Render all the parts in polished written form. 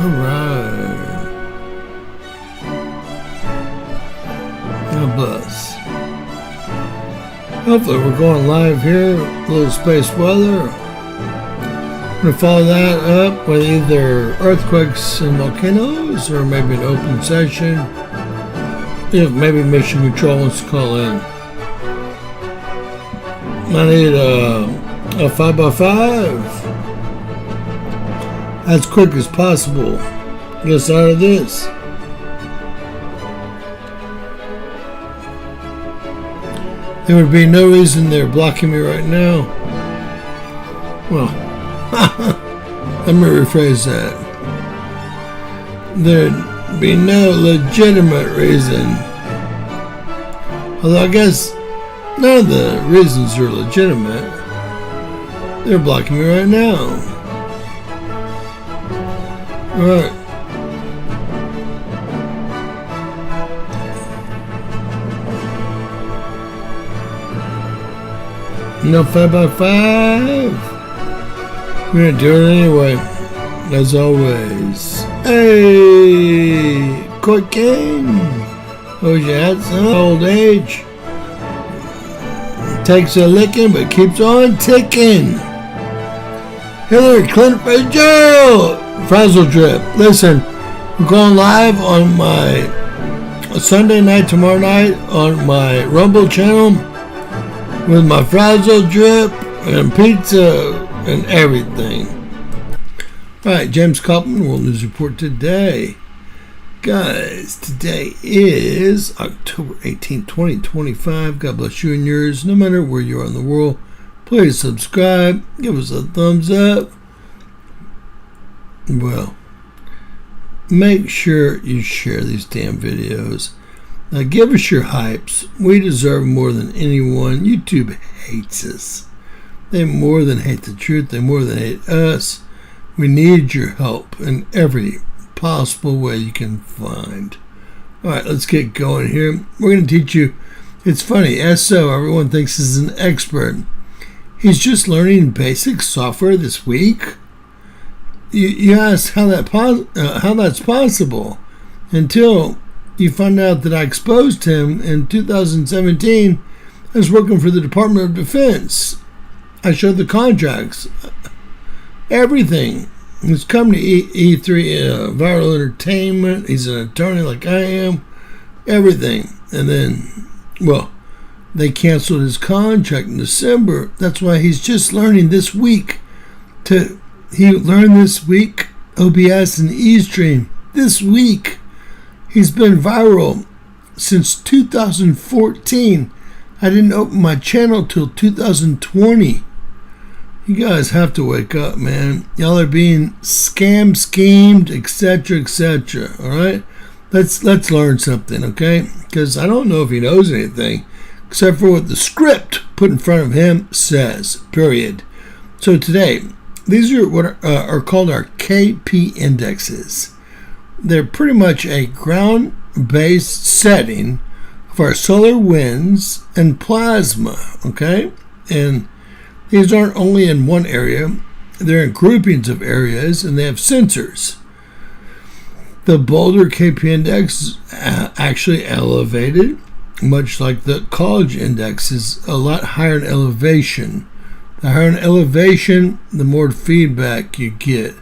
Alright. God bless. Hopefully we're going live here. A little space weather. I'm going to follow that up with either earthquakes and volcanoes or maybe an open session. If maybe Mission Control wants to call in. I need a 5x5 as quick as possible. Get us out of this. There would be no reason they're blocking me right now. Well, let me rephrase that. There'd be no legitimate reason. Although I guess none of the reasons are legitimate. They're blocking me right now. Alright. No 5x5. We're gonna do it anyway, as always. Hey, Court King. Oh, yeah, that's old age. Takes a licking, but keeps on ticking. Hillary Clinton for jail. Frazzle drip. Listen, we're going live on my Sunday night, tomorrow night, on my Rumble channel with my Frazzle drip and pizza and everything. Alright, James Kaufman, World News Report today. Guys, today is October 18, 2025. God bless you and yours, no matter where you are in the world. Please subscribe, give us a thumbs up. Well, make sure you share these damn videos. Now give us your hypes. We deserve more than anyone. YouTube hates us. They more than hate the truth. They more than hate us. We need your help in every possible way you can find. Alright, let's get going here. We're going to teach you. It's funny, SO, everyone thinks is an expert. He's just learning basic software this week. You ask how that's possible until you find out that I exposed him in 2017 as working for the Department of Defense. I showed the contracts, everything. His company E3 Viral Entertainment. He's an attorney like I am. Everything, and then, well, they canceled his contract in December. That's why he's just learning this week He learned this week OBS and eStream. This week. He's been viral since 2014. I didn't open my channel till 2020. You guys have to wake up, man. Y'all are being schemed, etc., etc. Alright? Let's learn something, okay? Because I don't know if he knows anything except for what the script put in front of him says. Period. So today, these are what are called our KP indexes. They're pretty much a ground-based setting of our solar winds and plasma, okay? And these aren't only in one area. They're in groupings of areas, and they have sensors. The Boulder KP index is actually elevated, much like the college index is a lot higher in elevation. The higher in elevation, the more feedback you get.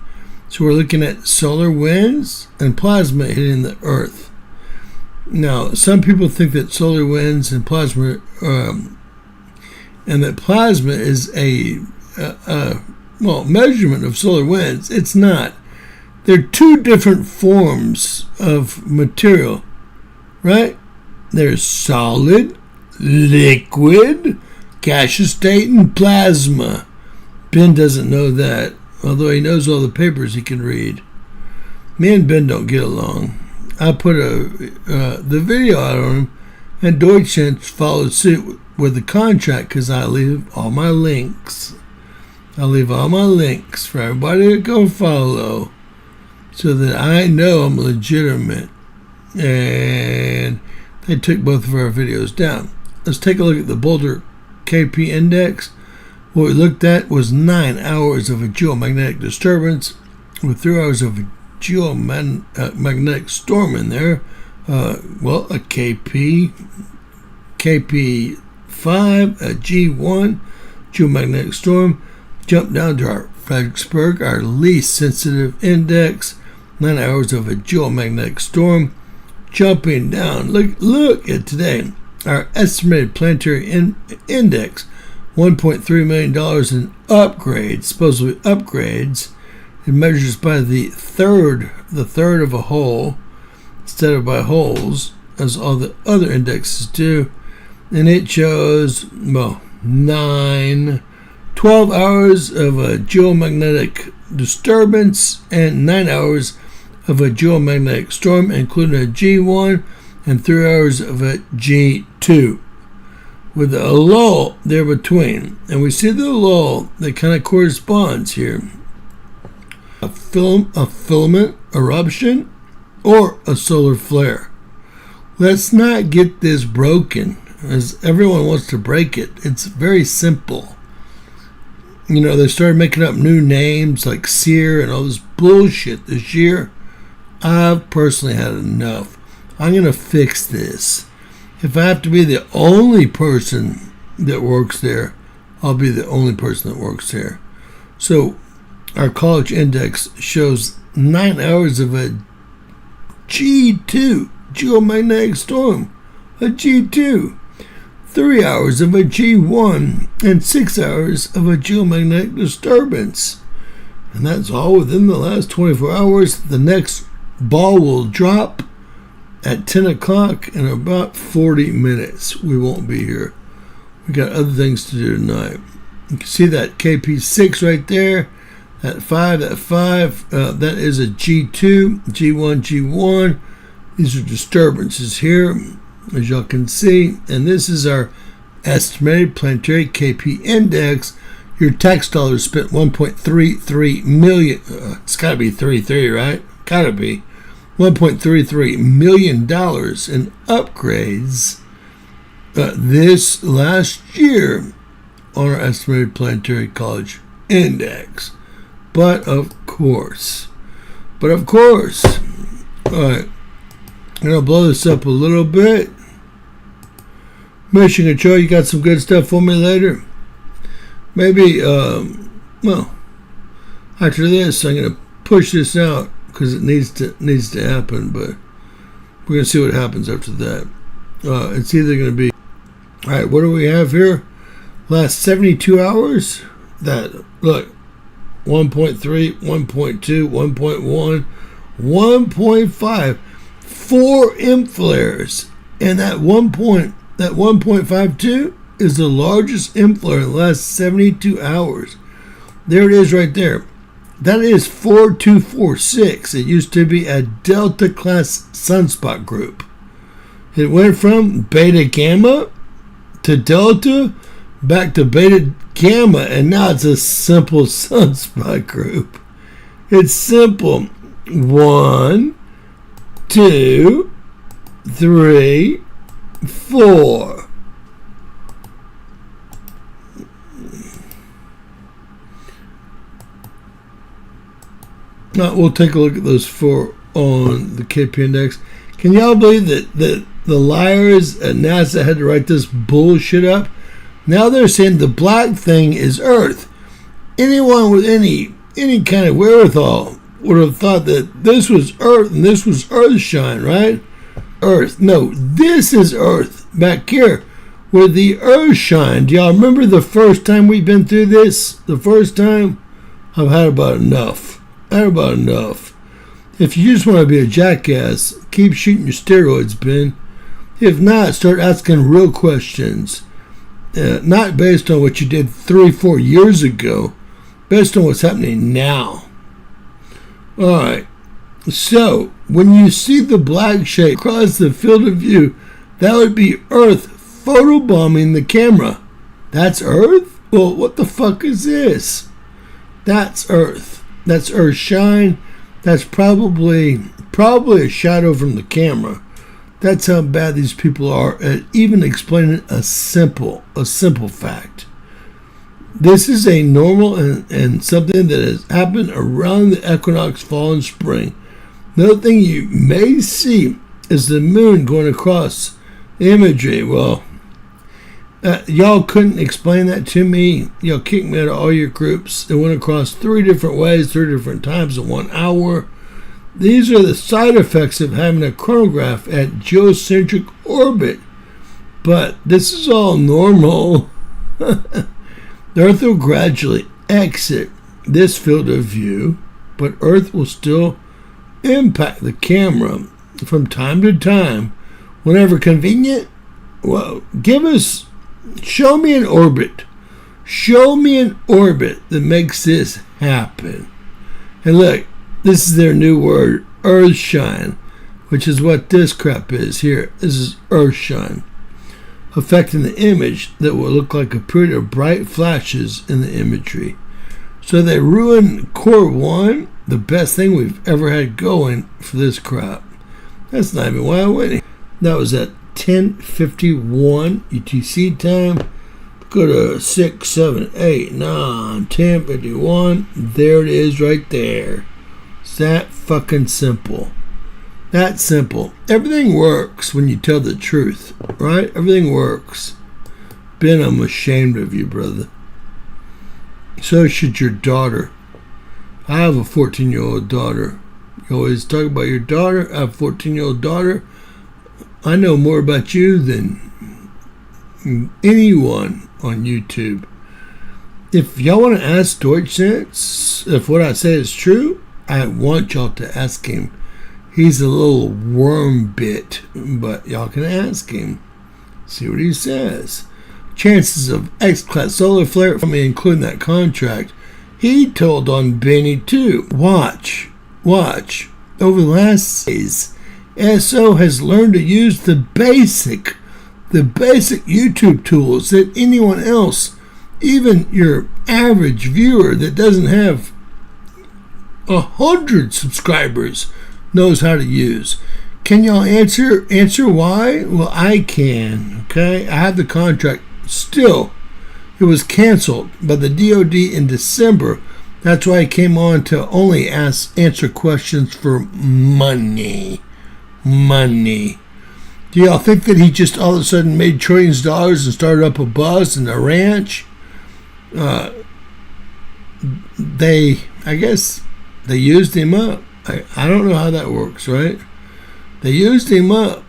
So we're looking at solar winds and plasma hitting the Earth. Now, some people think that solar winds and plasma, and that plasma is a measurement of solar winds. It's not. They're two different forms of material, right? There's solid, liquid, gaseous state, and plasma. Ben doesn't know that, although he knows all the papers he can read. Me and Ben don't get along. I put the video out on him, and Deutschland followed suit with the contract because I leave all my links. I leave all my links for everybody to go follow so that I know I'm legitimate. And they took both of our videos down. Let's take a look at the Boulder KP index. What we looked at was 9 hours of a geomagnetic disturbance with 3 hours of a geomagnetic storm in there. Well, a KP5, a G1 geomagnetic storm. Jump down to our Fredericksburg, our least sensitive index. 9 hours of a geomagnetic storm. Jumping down. Look at today. Our estimated planetary index, $1.3 million in upgrades, supposedly upgrades. It measures by the third of a hole instead of by holes, as all the other indexes do. And it shows, 12 hours of a geomagnetic disturbance and 9 hours of a geomagnetic storm, including a G1, and 3 hours of a G2, with a lull there between. And we see the lull that kind of corresponds here. A filament eruption or a solar flare. Let's not get this broken, as everyone wants to break it. It's very simple. You know, they started making up new names like SEER and all this bullshit this year. I've personally had enough. I'm going to fix this. If I have to be the only person that works there, I'll be the only person that works there. So our college index shows 9 hours of a G2 geomagnetic storm. A G2. 3 hours of a G1 and 6 hours of a geomagnetic disturbance. And that's all within the last 24 hours. The next ball will drop at 10 o'clock in about 40 minutes. We won't be here. We got other things to do tonight. You can see that KP6 right there. That 5, that is a G2, G1, G1. These are disturbances here, as y'all can see. And this is our estimated planetary KP index. Your tax dollars spent $1.33 million. It's got to be 33, right? Got to be. $1.33 million in upgrades this last year on our estimated planetary college index. But of course, all right, I'm going to blow this up a little bit. Mission Control, you got some good stuff for me later? Maybe, after this, I'm going to push this out because it needs to happen, but we're going to see what happens after that. It's either going to be, all right, what do we have here? Last 72 hours? Look, 1.3, 1.2, 1.1, 1.5, 4 M flares, and that 1.52 is the largest M flare in the last 72 hours. There it is right there. That is 4246. It used to be a Delta class sunspot group. It went from Beta Gamma to Delta back to Beta Gamma, and now it's a simple sunspot group. It's simple. 1, 2, 3, 4. Now we'll take a look at those 4 on the KP index. Can y'all believe that the liars at NASA had to write this bullshit up? Now they're saying the black thing is Earth. Anyone with any kind of wherewithal would have thought that this was Earth and this was Earthshine, right? Earth. No, this is Earth back here where the Earthshine. Do y'all remember the first time we've been through this? The first time? I've had about enough. If you just want to be a jackass, keep shooting your steroids, Ben. If not, start asking real questions. Not based on what you did 3-4 years ago, based on what's happening now. Alright, so when you see the black shape across the field of view, that would be Earth photobombing the camera. That's Earth? Well, what the fuck is this? That's Earth. That's Earthshine. That's probably a shadow from the camera. That's how bad these people are at even explaining a simple fact. This is a normal and something that has happened around the equinox, fall and spring. Another thing you may see is the moon going across the imagery. Well, y'all couldn't explain that to me. Y'all kicked me out of all your groups. It went across 3 different ways, 3 different times in 1 hour. These are the side effects of having a chronograph at geocentric orbit. But this is all normal. The Earth will gradually exit this field of view, but Earth will still impact the camera from time to time whenever convenient. Well, show me an orbit. Show me an orbit that makes this happen. And look, this is their new word, earthshine, which is what this crap is here. This is earthshine, affecting the image that will look like a period of bright flashes in the imagery. So they ruined Core 1, the best thing we've ever had going for this crap. That's not even why I went. That was at 10:51 UTC time. Go to 6, 7, 8, 9, 10:51. There it is right there. It's that fucking simple. That simple. Everything works when you tell the truth, right? Everything works. Ben, I'm ashamed of you, brother. So should your daughter. I have a 14-year-old daughter. You always talk about your daughter. I have a 14-year-old daughter. I know more about you than anyone on YouTube. If y'all want to ask Deutschsense if what I say is true, I want y'all to ask him. He's a little worm bit, but y'all can ask him. See what he says. Chances of X-Class solar flare from me including that contract. He told on Benny too. Watch. Over the last days, SO has learned to use the basic YouTube tools that anyone else, even your average viewer that doesn't have 100 subscribers, knows how to use. Can y'all answer why? Well, I can. Okay, I have the contract. Still, it was canceled by the DoD in December. That's why I came on to only answer questions for money. Do y'all think that he just all of a sudden made trillions of dollars and started up a buzz and a ranch? I guess they used him up. I don't know how that works, right? They used him up.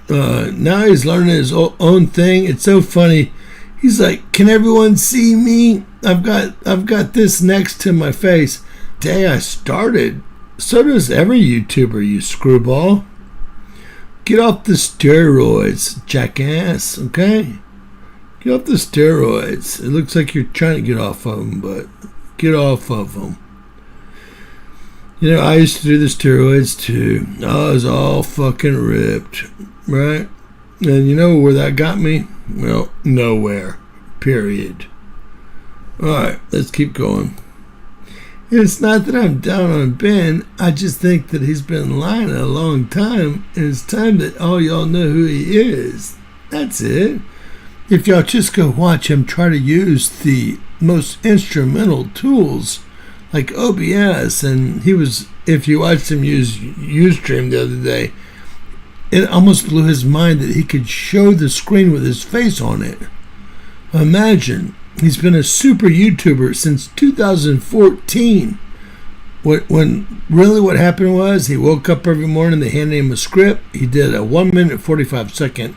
Now he's learning his own thing. It's so funny. He's like, can everyone see me? I've got this next to my face. Day I started. So does every YouTuber, you screwball. Get off the steroids, jackass, okay? Get off the steroids. It looks like you're trying to get off of them, but get off of them. You know, I used to do the steroids too. I was all fucking ripped, right? And you know where that got me? Well, nowhere. Period. Alright, let's keep going. And it's not that I'm down on Ben. I just think that he's been lying a long time, and it's time that all y'all know who he is. That's it. If y'all just go watch him try to use the most instrumental tools like OBS, and if you watched him use Ustream the other day, it almost blew his mind that he could show the screen with his face on it. Imagine, he's been a super YouTuber since 2014. When really what happened was he woke up every morning, they handed him a script. He did a 1-minute 45-second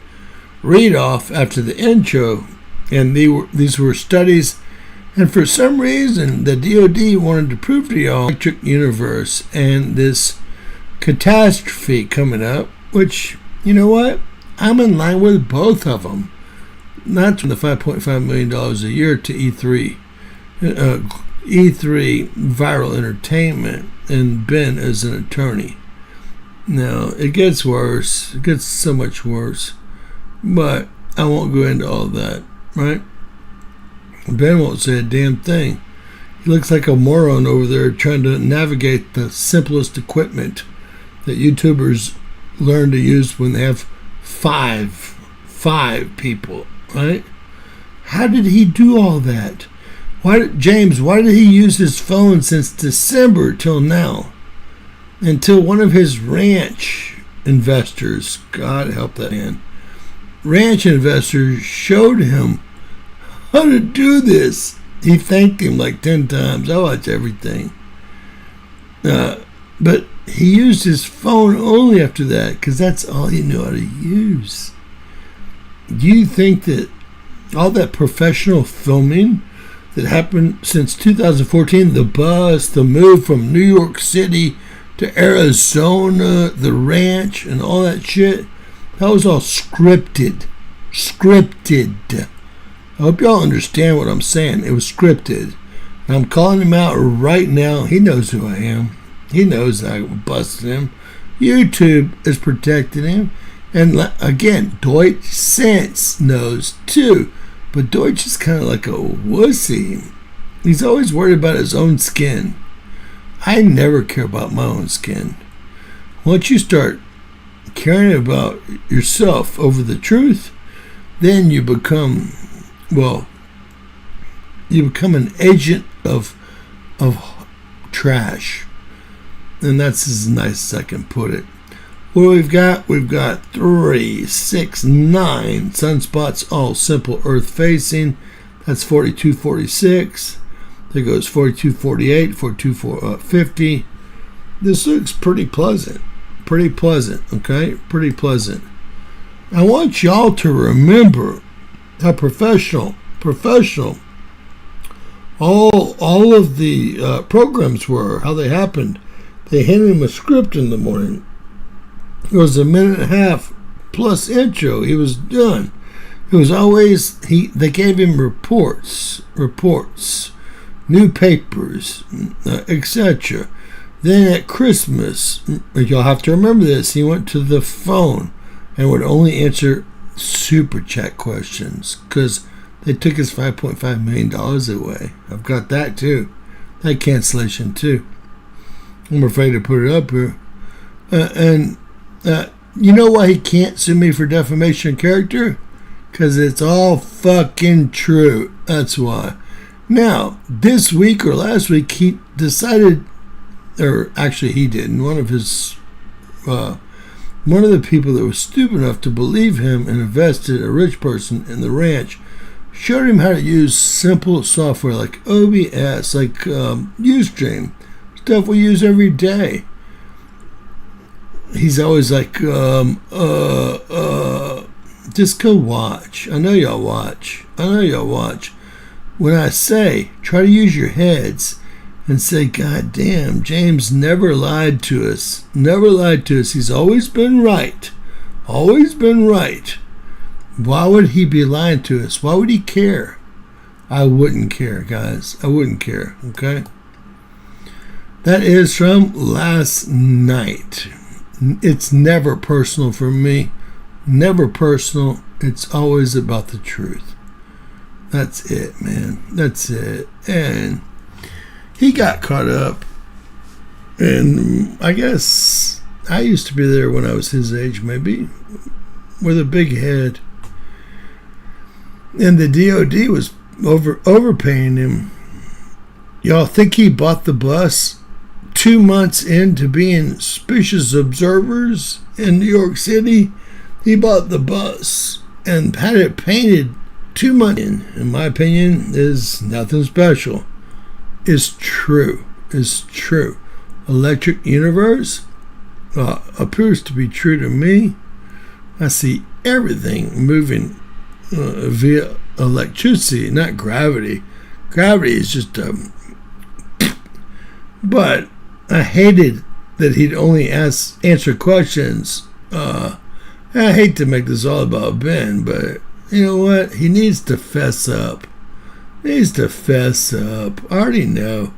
read off after the intro, and these were studies. And for some reason, the DoD wanted to prove to y'all the electric universe and this catastrophe coming up, which, you know what? I'm in line with both of them. Not from the $5.5 million a year to E3 Viral Entertainment, and Ben as an attorney. Now, it gets worse. It gets so much worse. But I won't go into all that, right? Ben won't say a damn thing. He looks like a moron over there trying to navigate the simplest equipment that YouTubers learn to use when they have five people, right? How did he do all that? Why did he use his phone since December till now? until one of his ranch investors, God help that man, ranch investors showed him how to do this. He thanked him like 10 times. I watch everything. But he used his phone only after that because that's all he knew how to use. Do you think that all that professional filming that happened since 2014, the bus, the move from New York City to Arizona, the ranch, and all that shit, that was all scripted. Scripted. I hope y'all understand what I'm saying. It was scripted. And I'm calling him out right now. He knows who I am. He knows I busted him. YouTube is protecting him. And again, Deutsch Sense knows too. But Deutsch is kind of like a wussy. He's always worried about his own skin. I never care about my own skin. Once you start caring about yourself over the truth, then you become, an agent of trash. And that's as nice as I can put it. What we've got 3, 6, 9 sunspots, all simple Earth facing. That's 4246. There goes 4248, 4250. This looks pretty pleasant. Pretty pleasant, okay? Pretty pleasant. I want y'all to remember how professional all of the programs were, how they happened. They handed him a script in the morning. It was a minute and a half plus intro. He was done. It was always, they gave him reports, new papers, etc. Then at Christmas, you'll have to remember this, he went to the phone and would only answer super chat questions because they took his $5.5 million away. I've got that too. That cancellation too. I'm afraid to put it up here. You know why he can't sue me for defamation of character? Because it's all fucking true. That's why. Now, this week or last week, he decided, or actually he didn't, one of the people that was stupid enough to believe him and invested a rich person in the ranch showed him how to use simple software like OBS, like Ustream, stuff we use every day. He's always like, just go watch. I know y'all watch. When I say, try to use your heads and say, God damn, James never lied to us. He's always been right. Why would he be lying to us? Why would he care? I wouldn't care, guys. I wouldn't care, okay? That is from last night. It's never personal for me. Never personal. It's always about the truth. That's it, man. That's it. And he got caught up. And I guess I used to be there when I was his age, maybe, with a big head. And the DOD was overpaying him. Y'all think he bought the bus 2 months into being suspicious observers in New York City? He bought the bus and had it painted 2 months in my opinion, is nothing special. It's true. Electric universe appears to be true to me. I see everything moving via electricity, not gravity. Gravity is just but I hated that he'd only answer questions. I hate to make this all about Ben, but you know what? He needs to fess up. I already know.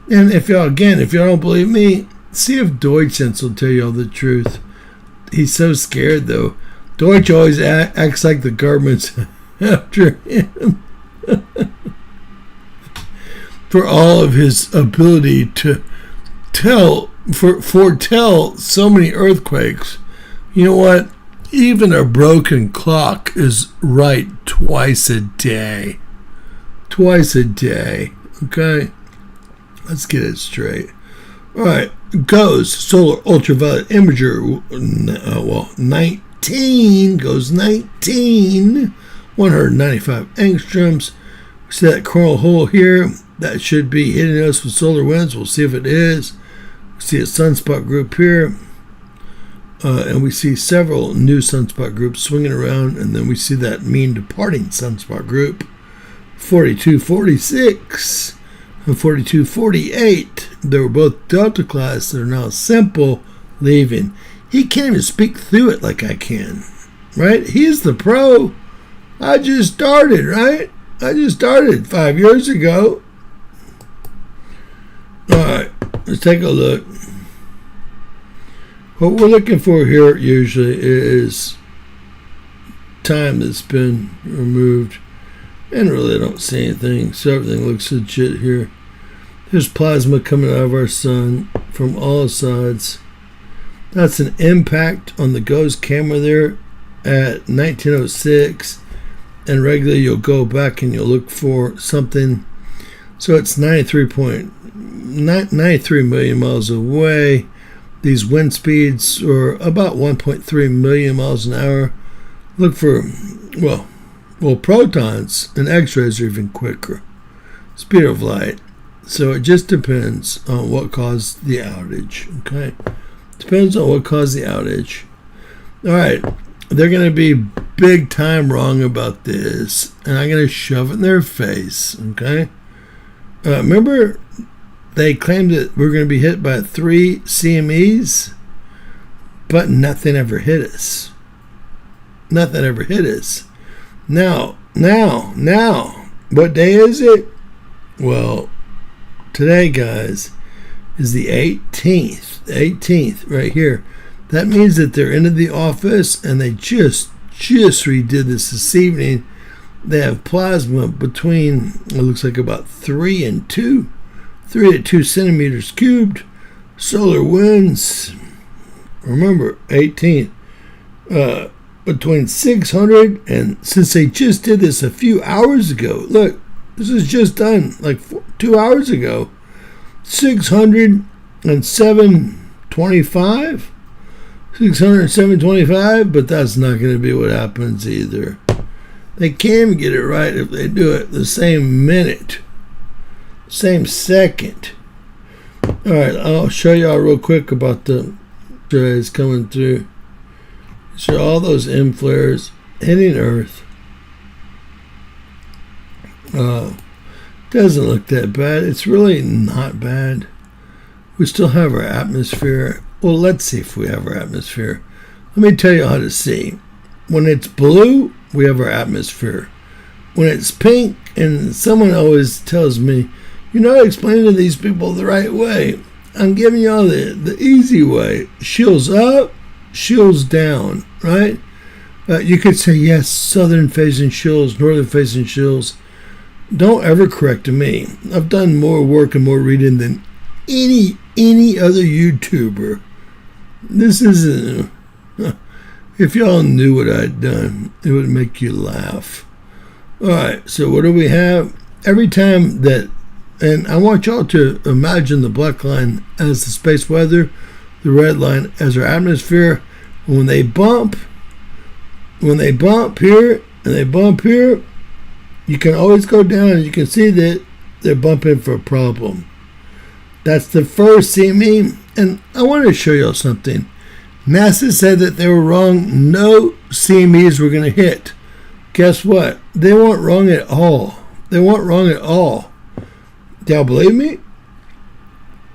And if y'all don't believe me, see if Deutsch will tell you all the truth. He's so scared, though. Deutsch always acts like the government's after him for all of his ability to foretell so many earthquakes. You know what? Even a broken clock is right twice a day. Okay? Let's get it straight. All right, goes solar ultraviolet imager. 19 goes 19, 195 angstroms. We see that coronal hole here. That should be hitting us with solar winds. We'll see if it is. We see a sunspot group here. And we see several new sunspot groups swinging around. And then we see that mean departing sunspot group. 4246 and 4248. They were both Delta class that are now simple leaving. He can't even speak through it like I can. Right? He's the pro. I just started, right? I just started 5 years ago. Alright, let's take a look. What we're looking for here usually is time that's been removed. And really I don't see anything, so everything looks legit here. There's plasma coming out of our sun from all sides. That's an impact on the GOES camera there at 1906. And regularly you'll go back and you'll look for something. So it's 93 million miles away. These wind speeds are about 1.3 million miles an hour. Look for, well, protons and X-rays are even quicker. Speed of light. So it just depends on what caused the outage. Okay? Depends on what caused the outage. All right. They're going to be big time wrong about this. And I'm going to shove it in their face. Okay? Remember, they claimed that we're going to be hit by 3 CMEs, but nothing ever hit us. Nothing ever hit us. Now, what day is it? Well, today, guys, is the 18th. The 18th, right here. That means that they're into the office and they just redid this evening. They have plasma between, it looks like about 3 to 2 centimeters cubed. Solar winds, remember, 18th, between 600 and, since they just did this a few hours ago, look, this is just done like 2 hours ago, 607.25, 607.25, but that's not going to be what happens either. They can get it right if they do it the same minute, same second. All right, I'll show y'all real quick about the rays coming through. So all those M flares hitting Earth. Doesn't look that bad. It's really not bad. We still have our atmosphere. Well, let's see if we have our atmosphere. Let me tell you how to see. When it's blue, we have our atmosphere. When it's pink, and someone always tells me, you're not explaining to these people the right way. I'm giving y'all the easy way. Shields up, shields down, right? You could say, yes, southern facing shields, northern facing shields. Don't ever correct me. I've done more work and more reading than any other YouTuber. This isn't... If y'all knew what I'd done, it would make you laugh. Alright, so what do we have? Every time that... And I want y'all to imagine the black line as the space weather, the red line as our atmosphere. When they bump here, and they bump here, you can always go down and you can see that they're bumping for a problem. That's the first CME. And I want to show y'all something. NASA said that they were wrong. No CMEs were going to hit. Guess what? They weren't wrong at all. They weren't wrong at all. Do y'all believe me?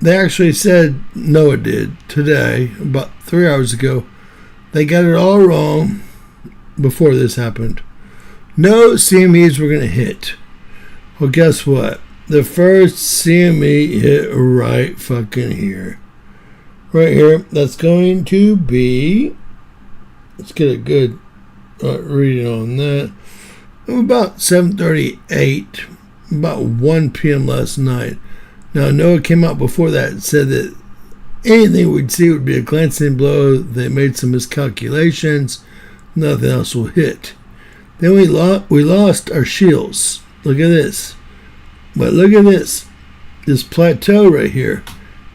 They actually said, no, it did, today, about 3 hours ago. They got it all wrong before this happened. No CMEs were going to hit. Well, guess what? The first CME hit right fucking here. Right here. That's going to be... Let's get a good reading on that. About 7:38, about 1 p.m. last night. Now, NOAA came out before that and said that anything we'd see would be a glancing blow. They made some miscalculations. Nothing else will hit. Then we lost our shields. Look at this. But look at this. This plateau right here.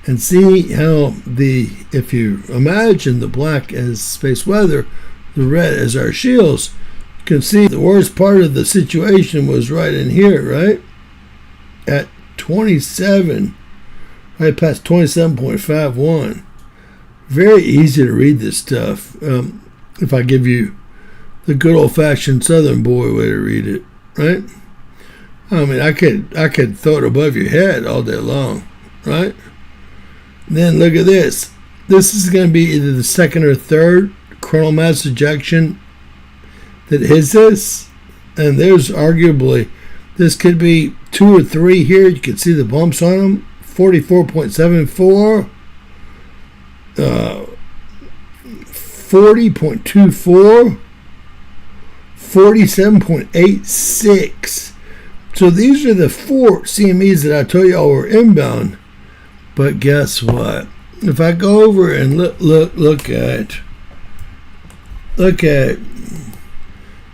and see how if you imagine the black as space weather, the red as our shields, you can see the worst part of the situation was right in here, right? At 27, right past 27.51. Very easy to read this stuff. If I give you the good old-fashioned Southern boy way to read it, right? I mean, I could throw it above your head all day long, right? Then look at this. This is going to be either the second or third coronal mass ejection that hits this, and there's arguably this could be 2 or 3 here. You can see the bumps on them. 44.74, 40.24, 47.86. So these are the 4 CMEs that I told y'all were inbound. But guess what? If I go over and look at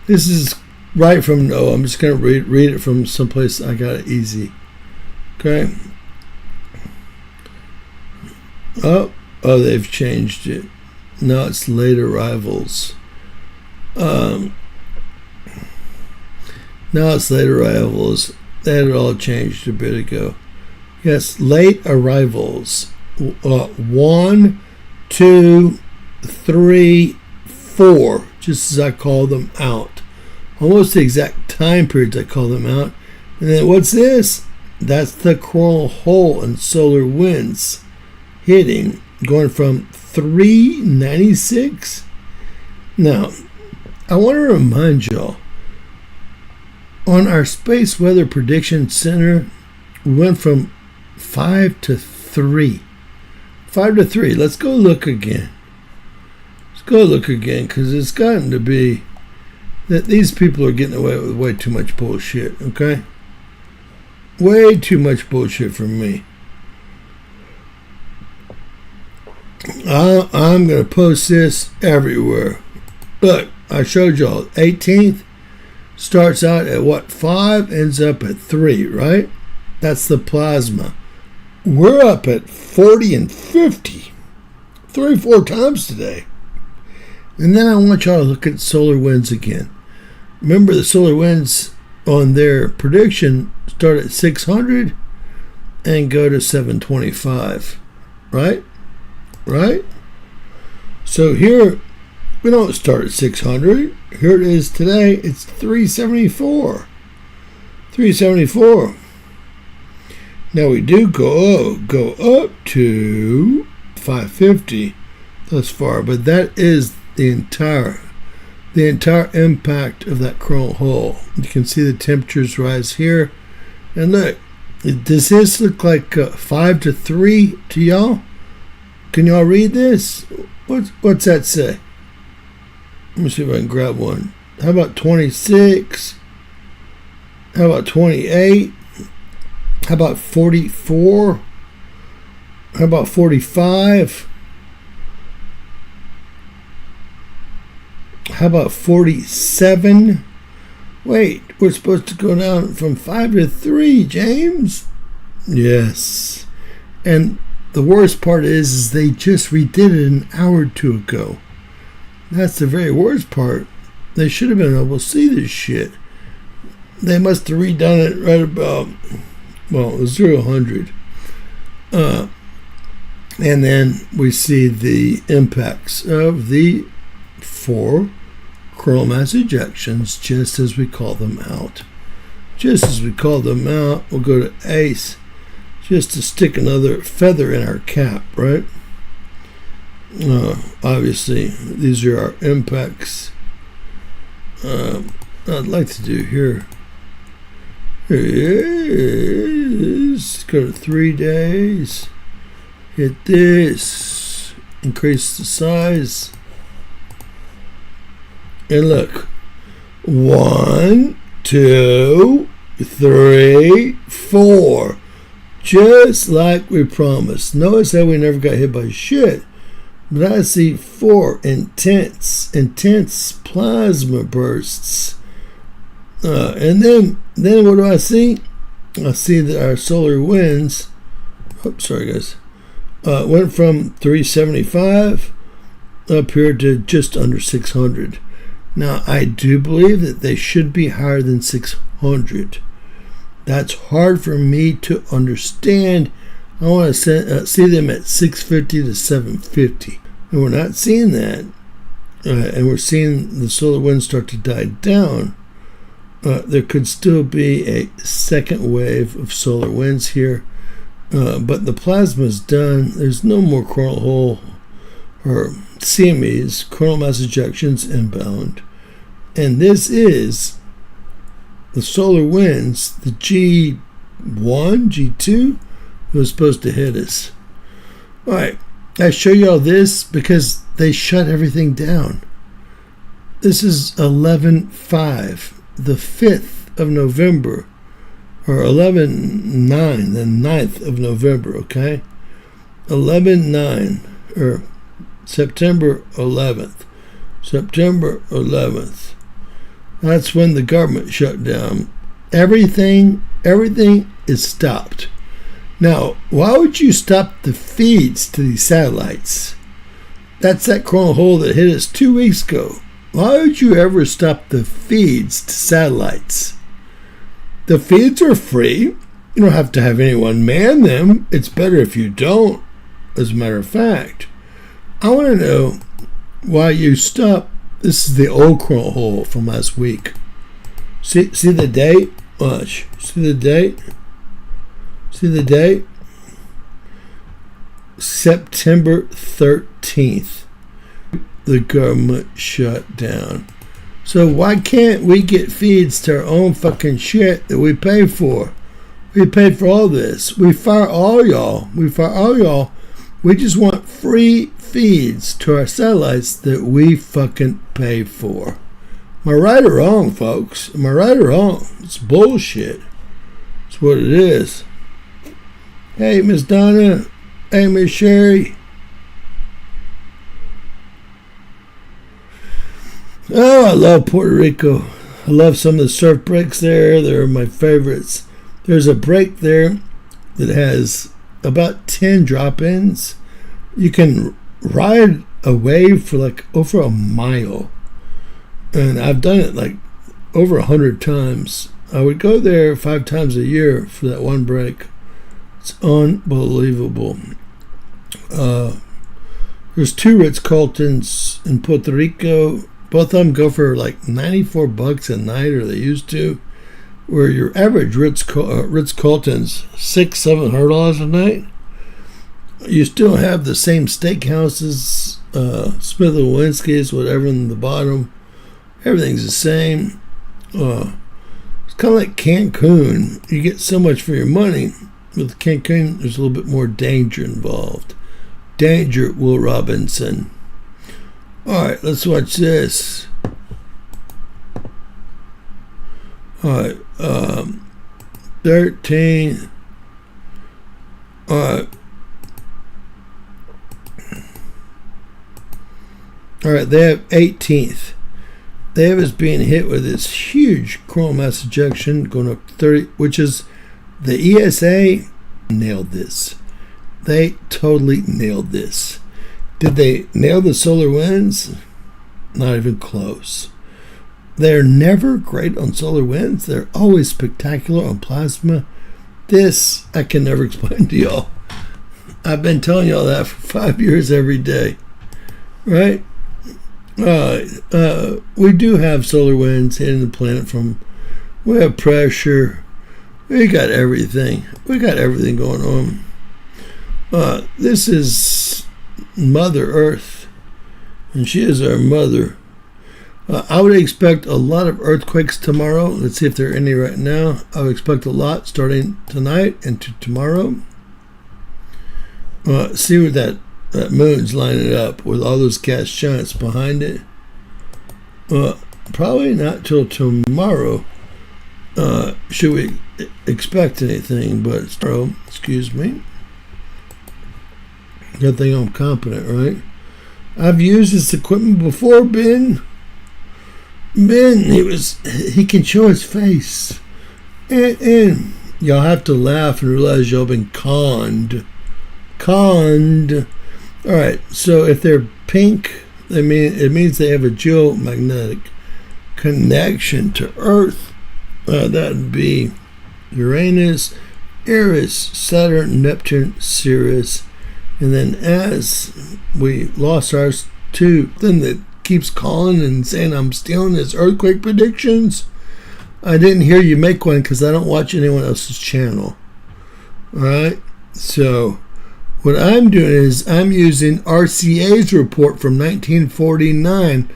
this is right from I'm just gonna read it from someplace I got it easy. Okay. Oh, they've changed it. No, it's late arrivals. Now it's late arrivals. That had all changed a bit ago. Yes, late arrivals. 1, 2, 3, 4. Just as I call them out. Almost the exact time periods I call them out. And then what's this? That's the coronal hole and solar winds hitting, going from 396. Now, I want to remind y'all, on our Space Weather Prediction Center, we went from 5 to 3. 5 to 3. Let's go look again. Because it's gotten to be that these people are getting away with way too much bullshit, okay? Way too much bullshit from me. I'm going to post this everywhere. Look, I showed y'all 18th starts out at what, 5, ends up at 3, right? That's the plasma. We're up at 40 and 50. 3 or 4 times today. And then I want y'all to look at solar winds again. Remember, the solar winds on their prediction start at 600 and go to 725, right? So here, we don't start at 600. Here it is today. It's 374. 374. Now we do go up to 550 thus far, but that is the entire impact of that coronal hole. You can see the temperatures rise here, and look, does this look like 5 to 3 to y'all? Can y'all read this? What's that say? Let me see if I can grab one. How about 26? How about 28? How about 44? How about 45? How about 47? Wait, we're supposed to go down from 5 to 3, James? Yes. And the worst part is they just redid it an hour or 2 ago. That's the very worst part. They should have been able to see this shit. They must have redone it right about, 0 to 100. And then we see the impacts of the 4 coronal mass ejections, just as we call them out. We'll go to ACE, just to stick another feather in our cap, right? Obviously, these are our impacts. I'd like to do here. Here it is. Go to 3 days. Hit this. Increase the size. And look. 1, 2, 3, 4. Just like we promised. Notice how we never got hit by shit. But I see 4 intense plasma bursts. And then what do I see? I see that our solar winds, sorry guys, Went from 375 up here to just under 600. Now, I do believe that they should be higher than 600. That's hard for me to understand. I want to see them at 650 to 750. And we're not seeing that. And we're seeing the solar winds start to die down. There could still be a second wave of solar winds here. But the plasma's done. There's no more coronal hole or CMEs, coronal mass ejections inbound. And this is the solar winds, the G1, G2, was supposed to hit us. All right, I show you all this because they shut everything down. This is 11/5, the 5th of November, or 11/9, the 9th of November, okay? 11/9, or September 11th. September 11th. That's when the government shut down. Everything is stopped. Now, why would you stop the feeds to these satellites? That's that coronal hole that hit us 2 weeks ago. Why would you ever stop the feeds to satellites? The feeds are free. You don't have to have anyone man them. It's better if you don't, as a matter of fact. I want to know why you stop. This is the old coronal hole from last week. See the date? Watch. See the date? See the date? September 13th. The government shut down. So why can't we get feeds to our own fucking shit that we pay for? We paid for all this. We fire all y'all. We just want free feeds to our satellites that we fucking pay for. Am I right or wrong, folks? Am I right or wrong? It's bullshit. It's what it is. Hey, Miss Donna. Hey, Miss Sherry. Oh, I love Puerto Rico. I love some of the surf breaks there. They're my favorites. There's a break there that has about 10 drop-ins. You can ride a wave for like over a mile. And I've done it like over 100 times. I would go there 5 times a year for that one break. It's unbelievable. There's 2 Ritz-Carltons in Puerto Rico. Both of them go for like $94 a night, or they used to, where your average Ritz-Carlton's $600-700 a night. You still have the same steakhouses, Smith & Wollensky's, whatever in the bottom. Everything's the same. It's kind of like Cancun. You get so much for your money. With Cancun, there's a little bit more danger involved. Danger, Will Robinson. All right, let's watch this. All right, 13. All right. All right, they have 18th. They have us being hit with this huge coronal mass ejection going up 30, which is the ESA nailed this. They totally nailed this. Did they nail the solar winds? Not even close. They're never great on solar winds. They're always spectacular on plasma. This I can never explain to y'all. I've been telling y'all that for 5 years every day. Right? We do have solar winds hitting the planet from, we have pressure. We got everything. We got everything going on. This is Mother Earth, and she is our mother. I would expect a lot of earthquakes tomorrow. Let's see if there are any right now. I would expect a lot starting tonight and to tomorrow. See what that moon's lining up with all those gas giants behind it. Probably not till tomorrow should we expect anything, but tomorrow, excuse me. Good thing I'm competent, right? I've used this equipment before, Ben. He can show his face. And y'all have to laugh and realize y'all been conned. Conned. All right, so if they're pink, it means they have a geomagnetic connection to Earth. That would be Uranus, Eris, Saturn, Neptune, Sirius. And then as we lost ours too, then it keeps calling and saying I'm stealing his earthquake predictions. I didn't hear you make one because I don't watch anyone else's channel. All right, so what I'm doing is I'm using RCA's report from 1949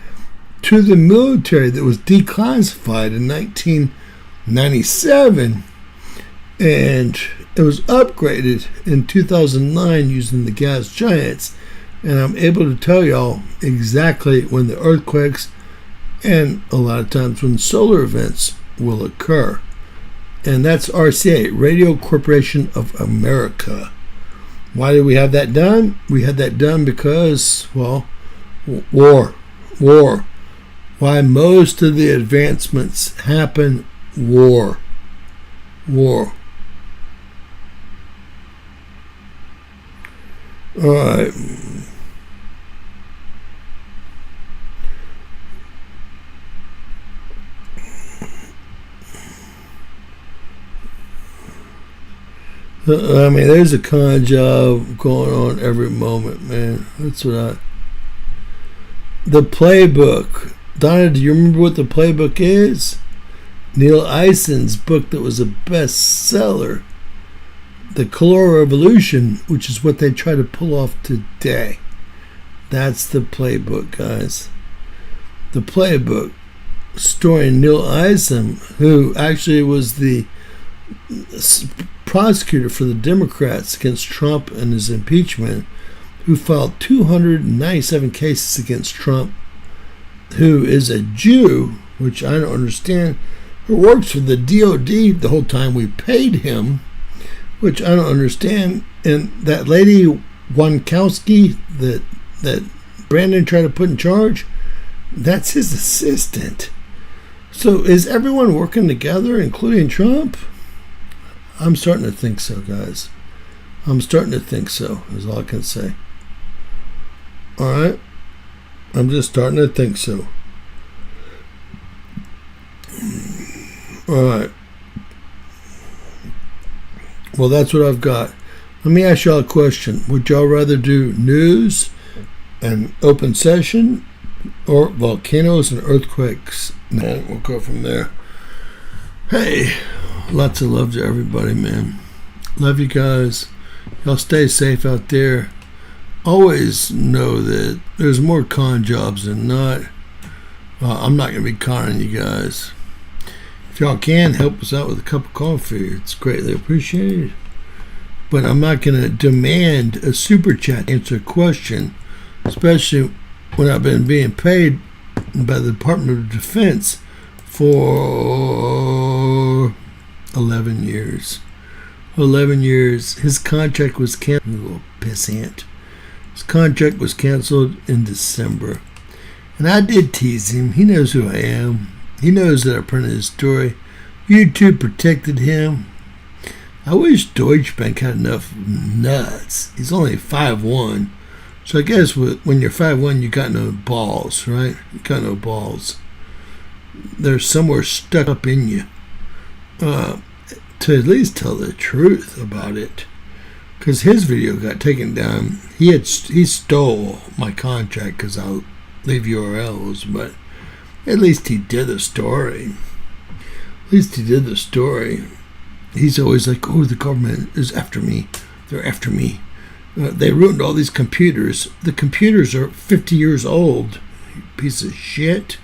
to the military that was declassified in 1997, and it was upgraded in 2009 using the gas giants, and I'm able to tell y'all exactly when the earthquakes and a lot of times when solar events will occur. And that's RCA, Radio Corporation of America. Why did we have that done? We had that done because, well, war. Why most of the advancements happen? War. All right. I mean, there's a con job going on every moment, man. That's what The playbook. Donna, do you remember what the playbook is? Neil Eisen's book that was a bestseller. The Color Revolution, which is what they try to pull off today. That's the playbook, guys. The playbook, starring Neil Eisen, who actually was the prosecutor for the Democrats against Trump and his impeachment, who filed 297 cases against Trump, who is a Jew, which I don't understand, who works for the DOD the whole time we paid him, which I don't understand. And that lady Wankowski that Brandon tried to put in charge, that's his assistant. So is everyone working together, including Trump? I'm starting to think so, guys. I'm starting to think so, is all I can say. All right? I'm just starting to think so. All right. Well, that's what I've got. Let me ask y'all a question. Would y'all rather do news and open session or volcanoes and earthquakes? And we'll go from there. Hey, lots of love to everybody, man. Love you guys. Y'all stay safe out there. Always know that there's more con jobs than not. I'm not going to be conning you guys. If y'all can, help us out with a cup of coffee. It's greatly appreciated. But I'm not going to demand a super chat to answer a question, especially when I've been being paid by the Department of Defense for 11 years. 11 years. His contract was canceled. Little pissant. His contract was canceled in December. And I did tease him. He knows who I am. He knows that I printed his story. YouTube protected him. I wish Deutsche Bank had enough nuts. He's only 5'1". So I guess when you're 5'1", you got no balls, right? You got no balls. They're somewhere stuck up in you. To at least tell the truth about it. Because his video got taken down. He stole my contract because I'll leave URLs, but at least he did a story. At least he did the story. He's always like, oh, the government is after me. They're after me. They ruined all these computers. The computers are 50 years old. You piece of shit.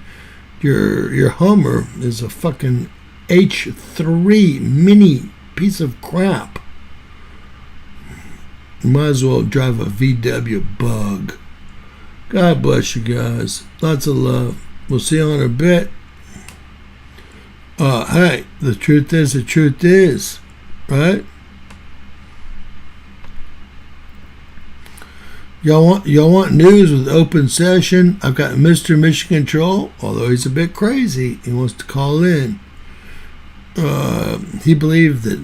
Your Hummer is a fucking H3 mini piece of crap. You might as well drive a VW Bug. God bless you guys. Lots of love. We'll see you in a bit. Hey, the truth is, right? Y'all want news with open session? I've got Mr. Mission Control, although he's a bit crazy. He wants to call in. He believes that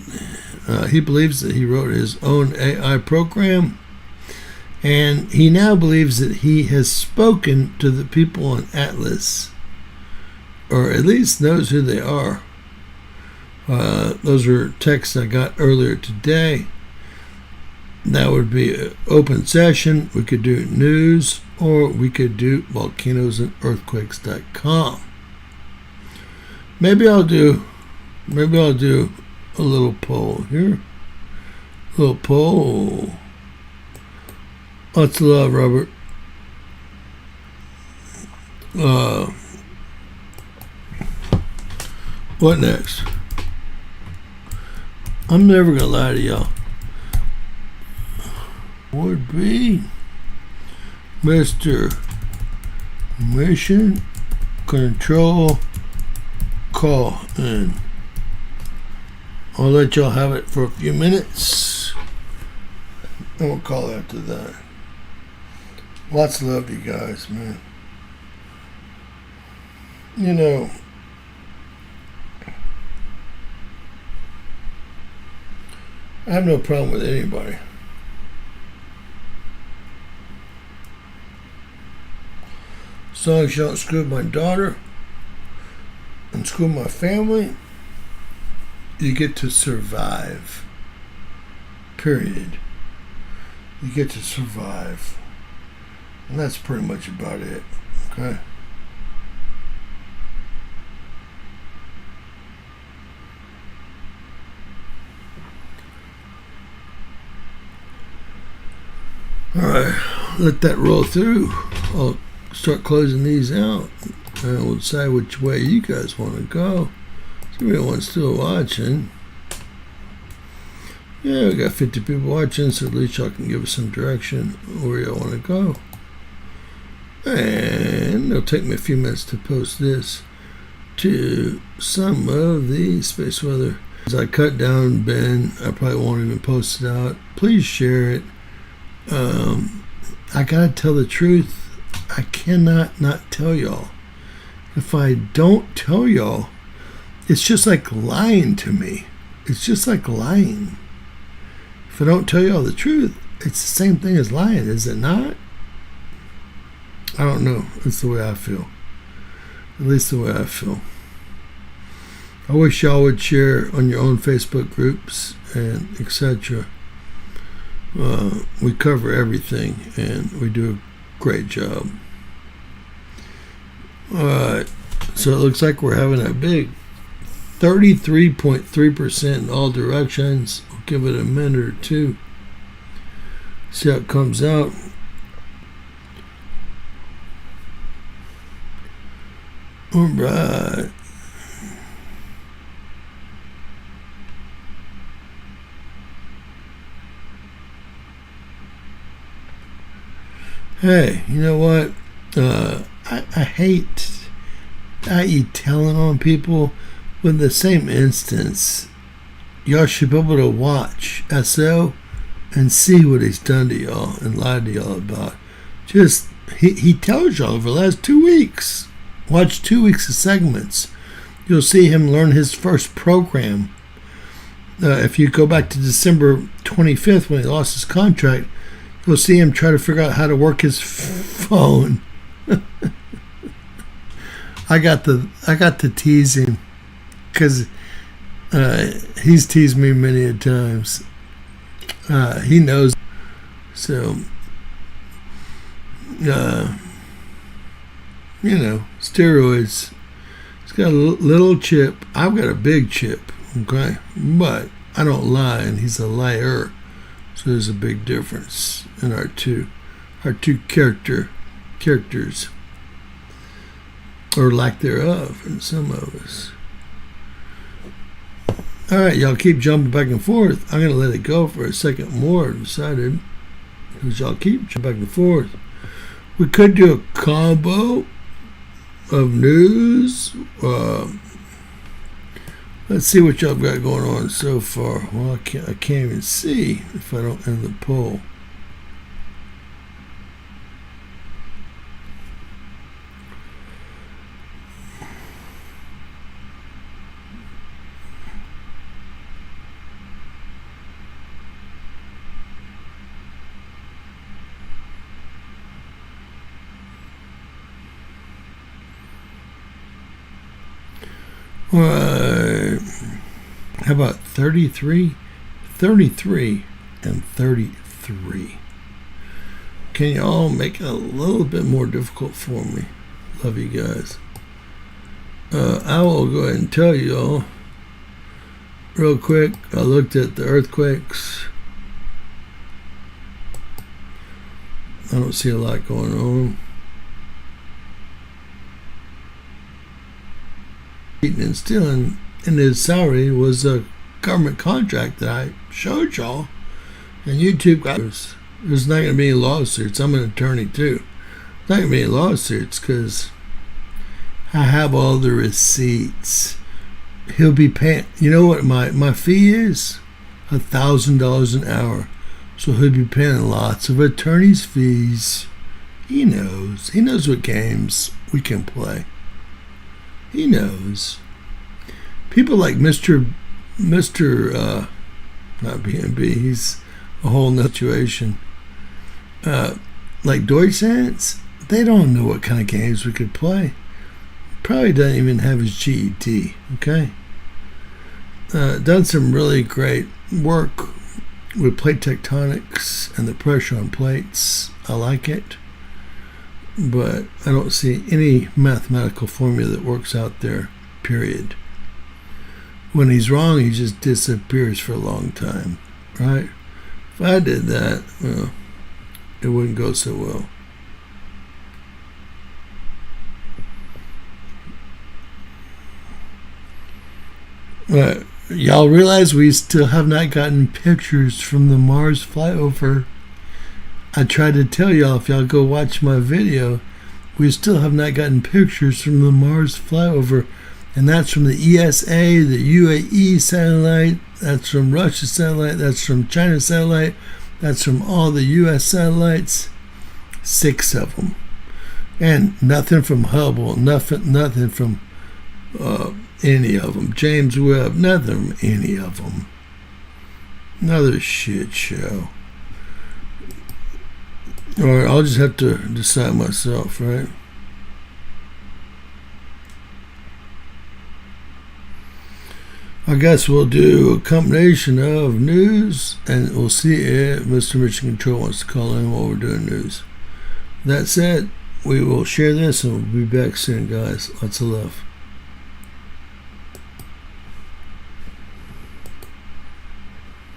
he wrote his own AI program. And he now believes that he has spoken to the people on Atlas, or at least knows who they are. Those are texts I got earlier today. That would be an open session. We could do news, or we could do volcanoesandearthquakes.com. Maybe I'll do a little poll here. A little poll. Lots of love, Robert. What next? I'm never gonna lie to y'all. Would be Mr. Mission Control call in. I'll let y'all have it for a few minutes, and we'll call after that. Lots of love to you guys, man. You know, I have no problem with anybody. As long as you don't screw my daughter and screw my family, you get to survive. Period. You get to survive. And that's pretty much about it. Okay? Alright, let that roll through. I'll start closing these out, and we'll decide which way you guys want to go. So everyone's still watching. Yeah, we got 50 people watching, so at least y'all can give us some direction where y'all want to go. And it'll take me a few minutes to post this to some of the space weather. As I cut down Ben, I probably won't even post it out. Please share it. I gotta tell the truth. I cannot not tell y'all. If I don't tell y'all, it's just like lying to me. It's just like lying. If I don't tell y'all the truth, it's the same thing as lying, is it not? I don't know. It's the way I feel. At least the way I feel. I wish y'all would share on your own Facebook groups and etc. We cover everything, and we do a great job. Alright, so it looks like we're having a big 33.3% in all directions. We'll give it a minute or two. See how it comes out. Alright. Hey, you know what? I hate telling on people. With the same instance, y'all should be able to watch SO and see what he's done to y'all and lied to y'all about. Just, he tells y'all over the last 2 weeks. Watch 2 weeks of segments. You'll see him learn his first program. If you go back to December 25th when he lost his contract, you'll see him try to figure out how to work his phone. I got to tease him because he's teased me many a times. He knows. So, steroids. He's got a little chip. I've got a big chip, okay? But I don't lie, and he's a liar. So there's a big difference in our two characters, or lack thereof, in some of us. All right, y'all keep jumping back and forth. I'm gonna let it go for a second more. I've decided, because y'all keep jumping back and forth. We could do a combo of news. Let's see what y'all got going on so far. Well, I can't even see if I don't end the poll. How about 33, 33, and 33? Can y'all make it a little bit more difficult for me? Love you guys. I will go ahead and tell y'all real quick. I looked at the earthquakes. I don't see a lot going on. And stealing in his salary was a government contract that I showed y'all. And YouTube got there's not going to be any lawsuits. I'm an attorney too. There's not going to be any lawsuits because I have all the receipts. He'll be paying. You know what my fee is? $1,000 an hour. So he'll be paying lots of attorney's fees. He knows. He knows what games we can play. He knows. People like Mr. Not BNB. He's a whole nother situation. Like Deutschlands, they don't know what kind of games we could play. Probably doesn't even have his GED. Okay. Done some really great work with plate tectonics and the pressure on plates. I like it, but I don't see any mathematical formula that works out there, period. When he's wrong, he just disappears for a long time, right? If I did that, well, it wouldn't go so well. Y'all realize we still have not gotten pictures from the Mars flyover. I tried to tell y'all, if y'all go watch my video, we still have not gotten pictures from the Mars flyover. And that's from the ESA, the UAE satellite, that's from Russia satellite, that's from China satellite, that's from all the US satellites, 6 of them. And nothing from Hubble, nothing from any of them. James Webb, nothing from any of them. Another shit show. Alright, I'll just have to decide myself, right? I guess we'll do a combination of news, and we'll see if Mr. Mission Control wants to call in while we're doing news. That said, we will share this, and we'll be back soon, guys. Lots of love.